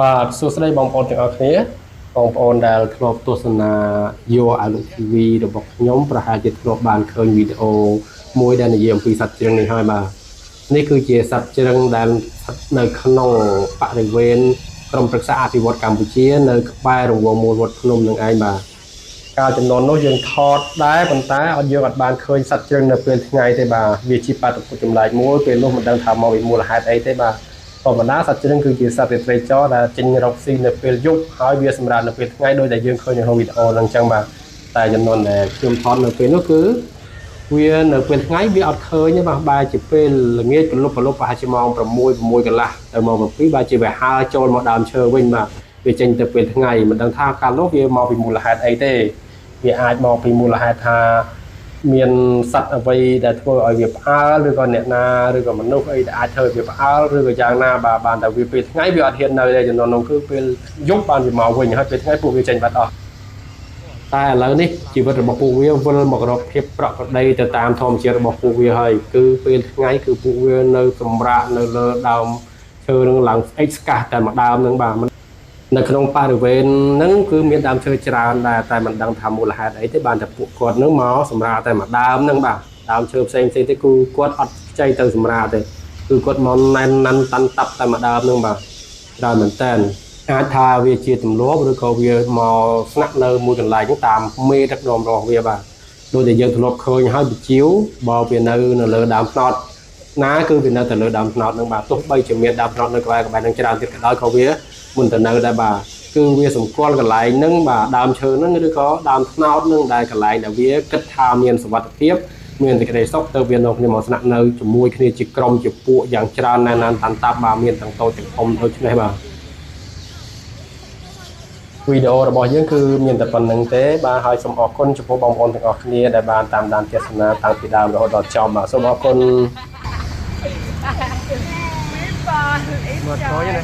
បាទសួស្តីបងប្អូនទាំងអស់គ្នាបងប្អូនដែលធ្លាប់ទស្សនាយកអាលុកធីវីរបស់ខ្ញុំប្រហែលជាធ្លាប់បានឃើញវីដេអូមួយដែលនិយាយអំពីសត្វជ្រឹងនេះហើយបាទនេះគឺជាសត្វជ្រឹងដែលស្ថិតនៅក្នុងបរិវេណក្រុមប្រឹក្សាអភិវឌ្ឍកម្ពុជានៅក្បែររង្វង់មូលវត្តភ្នំនឹងឯងបាទកាលចំនួននោះយើងថតដែរប៉ុន្តែយើងអត់បានឃើញសត្វជ្រឹងនៅពេលថ្ងៃទេបាទវាជាបាតុភូតចម្លែកមួយពេលនោះមិនដឹងថាមកពីមូលហេតុអីទេបាទ ធម្មតាសត្វជ្រឹងគឺជាសត្វរាត្រីចរដែលចេញរកស៊ីនៅពេលយប់ហើយវាសម្រាប់នៅពេលថ្ងៃដោយដែលយើងឃើញនៅក្នុងវីដេអូហ្នឹងអញ្ចឹងបាទតែចំនួនដែលខ្ញុំថតនៅពេលនោះគឺវានៅពេលថ្ងៃវាអត់ឃើញទេបាទបែរជាពេលល្ងាចប្រលប់ប្រហែលជាម៉ោង6 6កន្លះទៅម៉ោង7បែរជាវាហើរចូលមកដើមឈើវិញបាទវាចេញទៅពេលថ្ងៃមិនដឹងថាកាលនោះវាមកពីមូលហេតុអីទេវាអាចមកពីមូលហេតុថាមានសត្វអ្វីដែលធ្វើឲ្យវាផ្អើលឬក៏អ្នកណាឬក៏មនុស្សអីដែលអាចធ្វើវាផ្អើលឬក៏យ៉ាងណាបាទបានតែវាពេលថ្ងៃវាអត់ហ៊ាននៅទេចំនួននោះគឺពេលយប់បានវាមកវិញហើយពេលថ្ងៃពួកវាចេញបាត់អស់តែឥឡូវនេះជីវិតរបស់ពួកវាវិលមករកភាពប្រក្រតីទៅតាមធម្មជាតិរបស់ពួកវាហើយគឺពេលថ្ងៃគឺពួកវានៅសម្រាកនៅលើដើមឈើនឹងឡើងស្អិចស្កះតែមួយដើមនឹងបាទនៅក្នុងបរិវេណហ្នឹងគឺមានដើមឈើច្រើនដែរតែមិនដឹងថាមូលហេតុអីទេបានតែពួកគាត់នឹងមកសម្រាប់តែមួយដើមហ្នឹងបាទដើមឈើផ្សេងៗទេគឺគាត់អត់ខ្ចីទៅសម្រាប់ទេគឺគាត់មកណែនណាន់តាន់តាប់តែមួយដើមហ្នឹងបាទច្រើនមែនតើអាចថាវាជាទម្លាប់ឬក៏វាមកស្នាក់នៅមួយកន្លែងតាមមេដឹកនាំរបស់វាបាទដូចដែលយើងធ្លាប់ឃើញហើយវិជាវបើវានៅលើដើមត្នោតណាគឺវានៅតែលើដើមត្នោតហ្នឹងបាទទោះបីជាមានដើមត្នោតនៅក្បែរហ្នឹងច្រើនទៀតក៏ដោយក៏វាមិនទៅនៅដែរបាទគឺវាសម្គាល់កន្លែងហ្នឹងបាទដើមឈើហ្នឹងឬក៏ដើមត្នោតហ្នឹងដែលកន្លែងដែលវាគិតថាមានសុវត្ថិភាពមានសេចក្តីសុខទៅវានៅគ្នាមកស្នាក់នៅជាមួយគ្នាជាក្រុមជាពួកយ៉ាងច្រើនណាស់ណាស់តាន់តាប់បាទមានទាំងតូចទាំងធំដូចនេះបាទវីដេអូរបស់យើងគឺមានតែប៉ុណ្្នឹងទេបាទហើយសូមអរគុណចំពោះបងប្អូនទាំងអស់គ្នាដែលបានតាមដានទស្សនាតាំងពីដើមរហូតដល់ចប់បាទសូមអរគុណមកថយណា